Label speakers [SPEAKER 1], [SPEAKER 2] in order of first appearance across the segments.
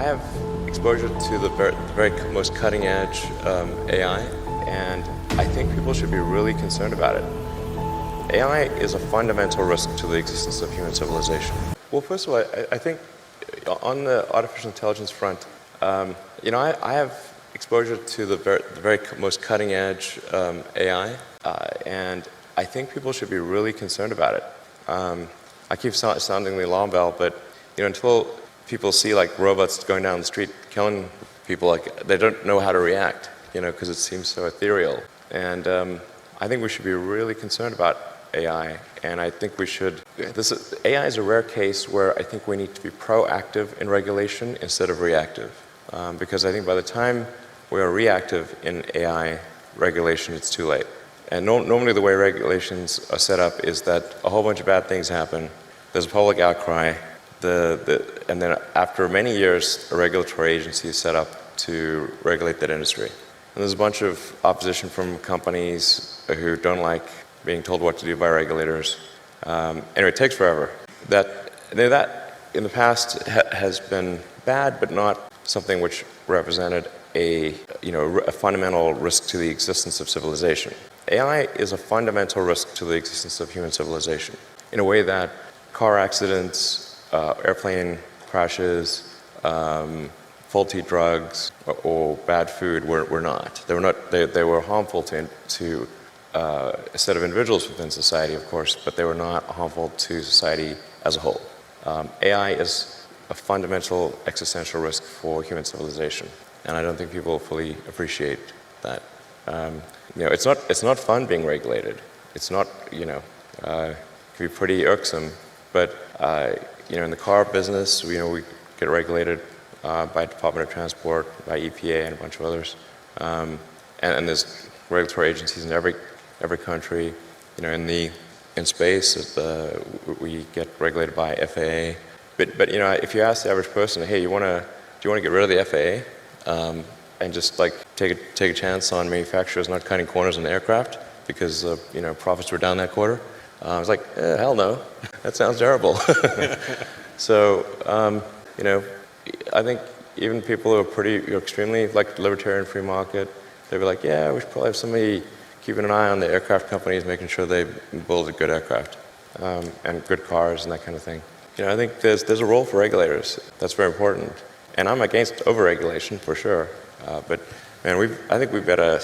[SPEAKER 1] have exposure to the very most cutting edge AI, and I think people should be really concerned about it. AI is a fundamental risk to the existence of human civilization. Well, first of all, I think on the artificial intelligence front, I have exposure to the very most cutting edge AI, and I think people should be really concerned about it. I keep sounding the alarm bell, but until people see like robots going down the street killing people, like they don't know how to react, because it seems so ethereal. And I think we should be really concerned about AI, and I think we should. AI is a rare case where I think we need to be proactive in regulation instead of reactive, because I think by the time we are reactive in AI regulation, it's too late. And normally the way regulations are set up is that a whole bunch of bad things happen, there's a public outcry, and then after many years, a regulatory agency is set up to regulate that industry. And there's a bunch of opposition from companies who don't like being told what to do by regulators. Anyway, it takes forever. That in the past has been bad, but not something which represented a fundamental risk to the existence of civilization. AI is a fundamental risk to the existence of human civilization in a way that car accidents, airplane crashes, faulty drugs, or bad food were not. They were harmful to a set of individuals within society, of course, but they were not harmful to society as a whole. AI is a fundamental existential risk for human civilization, and I don't think people fully appreciate that. It's not fun being regulated. It's not, it can be pretty irksome, but in the car business, we get regulated by Department of Transport, by EPA, and a bunch of others, and there's regulatory agencies in every country. In space, we get regulated by FAA. But if you ask the average person, hey, do you want to get rid of the FAA and just like take a chance on manufacturers not cutting corners on the aircraft because profits were down that quarter? I was like, hell no, that sounds terrible. So I think even people who are extremely like libertarian free market, they'd be like, yeah, we should probably have somebody keeping an eye on the aircraft companies, making sure they build a good aircraft and good cars and that kind of thing. I think there's a role for regulators. That's very important. And I'm against overregulation for sure. But man, I think we've got to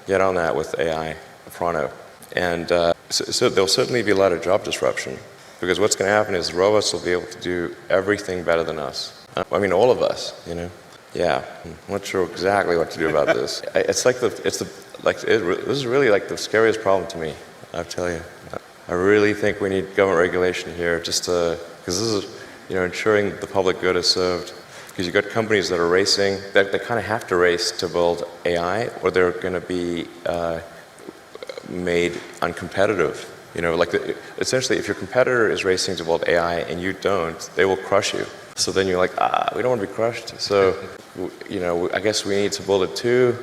[SPEAKER 1] get on that with AI pronto. And so there'll certainly be a lot of job disruption, because what's going to happen is robots will be able to do everything better than us. All of us. Yeah, I'm not sure exactly what to do about this. This is really like the scariest problem to me. I'll tell you. I really think we need government regulation here, because this is, ensuring the public good is served. Because you've got companies that are racing, that they kind of have to race to build AI, or they're going to be made uncompetitive. Essentially, if your competitor is racing to build AI and you don't, they will crush you. So then you're like, we don't want to be crushed. So, I guess we need to build it too.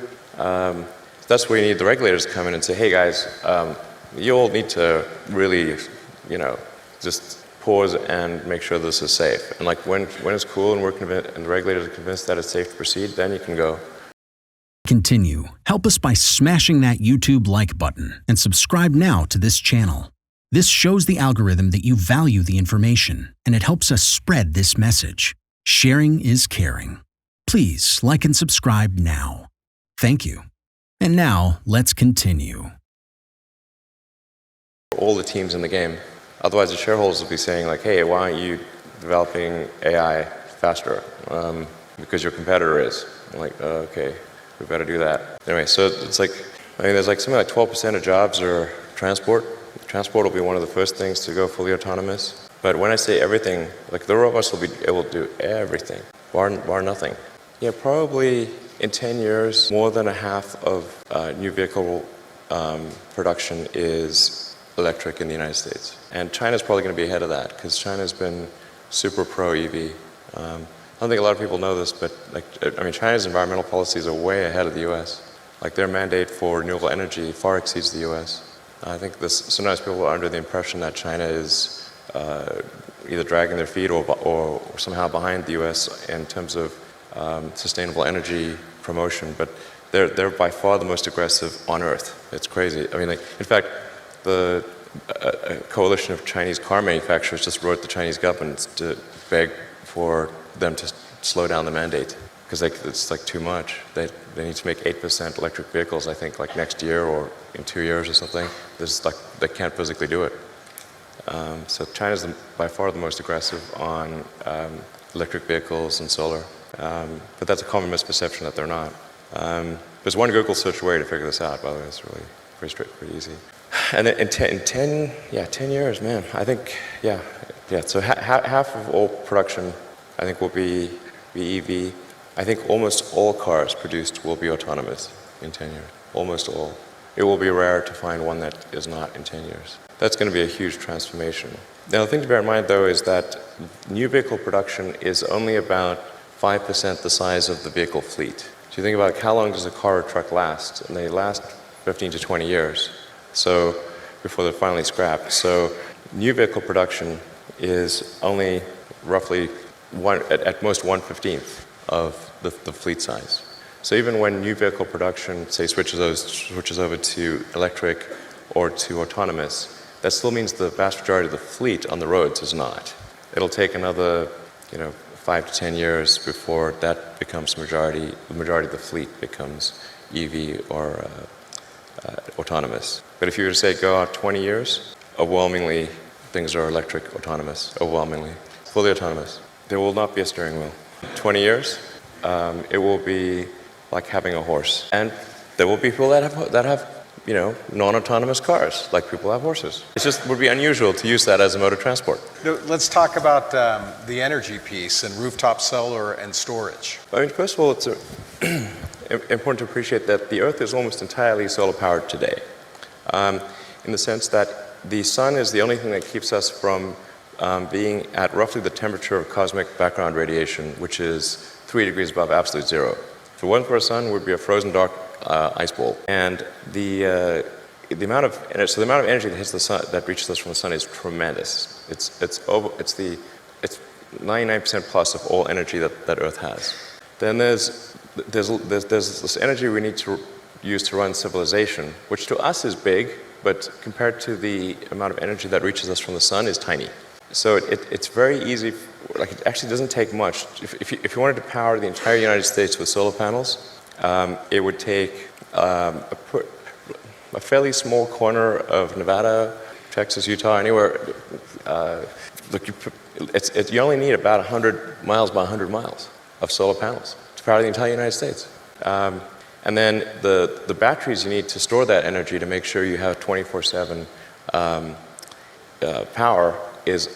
[SPEAKER 1] That's where you need the regulators to come in and say, hey guys, you all need to really, just pause and make sure this is safe. And like when it's cool and we're convinced, and the regulators are convinced that it's safe to proceed, then you can go.
[SPEAKER 2] Continue. Help us by smashing that YouTube like button and subscribe now to this channel. This shows the algorithm that you value the information, and it helps us spread this message. Sharing is caring. Please like and subscribe now. Thank you. And now let's continue.
[SPEAKER 1] All the teams in the game. Otherwise, the shareholders will be saying like, hey, why aren't you developing AI faster? Because your competitor is. I'm like, okay, we better do that. Anyway, so it's like, there's like something like 12% of jobs are transport. Transport will be one of the first things to go fully autonomous. But when I say everything, like the robots will be able to do everything, bar nothing. Yeah, probably in 10 years, more than a half of new vehicle production is electric in the United States. And China's probably going to be ahead of that, because China's been super pro-EV. I don't think a lot of people know this, but China's environmental policies are way ahead of the U.S. Like their mandate for renewable energy far exceeds the U.S. I think sometimes people are under the impression that China is either dragging their feet or somehow behind the U.S. in terms of sustainable energy promotion, but they're by far the most aggressive on Earth. It's crazy. I mean, like, in fact, a coalition of Chinese car manufacturers just wrote the Chinese government to beg for them to slow down the mandate because it's like too much. They need to make 8% electric vehicles, I think, like next year or in 2 years or something. They can't physically do it. So China's by far the most aggressive on electric vehicles and solar. But that's a common misperception that they're not. There's one Google search away to figure this out, by the way. It's really pretty easy. And in 10 years, man, I think, yeah. So half of all production, I think, will be EV. I think almost all cars produced will be autonomous in 10 years. Almost all. It will be rare to find one that is not in 10 years. That's going to be a huge transformation. Now, the thing to bear in mind, though, is that new vehicle production is only about 5% the size of the vehicle fleet. So you think about how long does a car or truck last? And they last 15 to 20 years. So before they're finally scrapped. So new vehicle production is only roughly at most 1/15 of the fleet size. So even when new vehicle production, say, switches over to electric or to autonomous, that still means the vast majority of the fleet on the roads is not. It'll take another, 5 to 10 years before that becomes the majority of the fleet becomes EV or autonomous. But if you were to say go out 20 years, overwhelmingly things are electric, autonomous, overwhelmingly, fully autonomous. There will not be a steering wheel. 20 years, it will be like having a horse. And there will be people that have non-autonomous cars, like people have horses. It just would be unusual to use that as a mode of transport.
[SPEAKER 3] Let's talk about the energy piece and rooftop solar and storage.
[SPEAKER 1] I mean, first of all, it's important to appreciate that the Earth is almost entirely solar-powered today, in the sense that the sun is the only thing that keeps us from being at roughly the temperature of cosmic background radiation, which is 3 degrees above absolute zero. If it wasn't for a sun, we'd be a frozen dark ice ball. And the amount of energy that hits the sun, that reaches us from the sun, is tremendous. It's 99% plus of all energy that Earth has. Then there's this energy we need to use to run civilization, which to us is big, but compared to the amount of energy that reaches us from the sun is tiny. So it's very easy. Like, it actually doesn't take much. If you wanted to power the entire United States with solar panels, it would take a fairly small corner of Nevada, Texas, Utah, anywhere. You only need about 100 miles by 100 miles of solar panels to power the entire United States. And then the batteries you need to store that energy to make sure you have 24/7 power is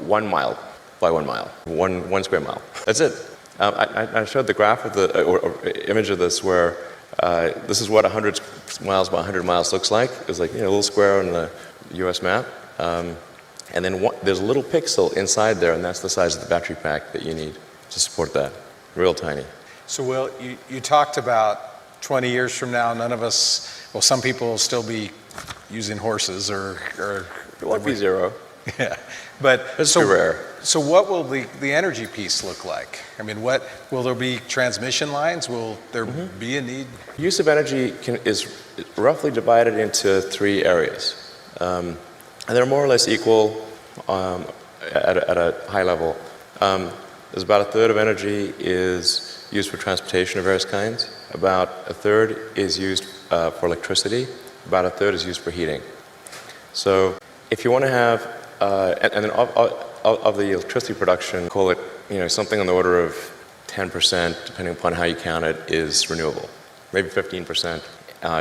[SPEAKER 1] 1 mile by 1 mile, one square mile. That's it. I showed the graph of or image of this where this is what 100 miles by 100 miles looks like. It's like a little square on the U.S. map. And then there's a little pixel inside there, and that's the size of the battery pack that you need to support that. Real tiny.
[SPEAKER 3] So, Will, you talked about 20 years from now, none of us, well, some people will still be using horses or
[SPEAKER 1] It won't be zero.
[SPEAKER 3] Yeah, but
[SPEAKER 1] it's too rare.
[SPEAKER 3] So what will the energy piece look like? I mean, what will there be? Transmission lines? Will there be a need?
[SPEAKER 1] Use of energy is roughly divided into 3 areas, and they're more or less equal at a high level. There's about a third of energy is used for transportation of various kinds. About a third is used for electricity. About a third is used for heating. So if you want to have and then of the electricity production, call it something on the order of 10%, depending upon how you count it, is renewable. Maybe 15%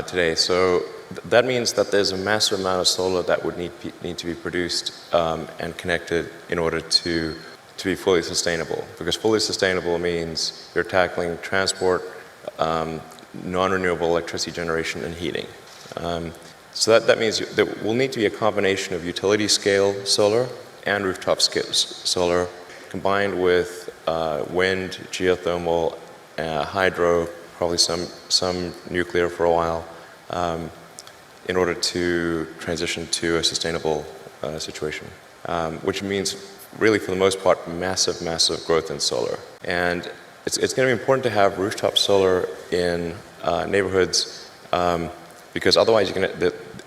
[SPEAKER 1] today. So that means that there's a massive amount of solar that would need to be produced and connected in order to be fully sustainable. Because fully sustainable means you're tackling transport, non-renewable electricity generation, and heating. So that means there will need to be a combination of utility scale solar and rooftop scale solar combined with wind, geothermal, hydro, probably some nuclear for a while, in order to transition to a sustainable situation, which means really for the most part massive growth in solar. And It's going to be important to have rooftop solar in neighborhoods because otherwise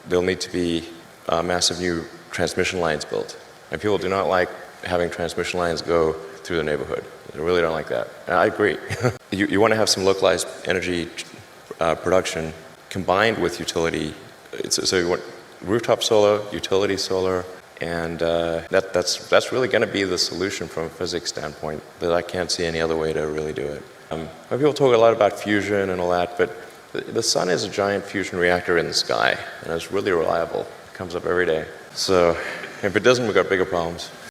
[SPEAKER 1] there'll need to be massive new transmission lines built. And people do not like having transmission lines go through the neighborhood. They really don't like that. And I agree. You want to have some localized energy production combined with utility. So you want rooftop solar, utility solar, and that's really going to be the solution from a physics standpoint, that I can't see any other way to really do it. People talk a lot about fusion and all that, but the sun is a giant fusion reactor in the sky, and it's really reliable. It comes up every day. So if it doesn't, we've got bigger problems.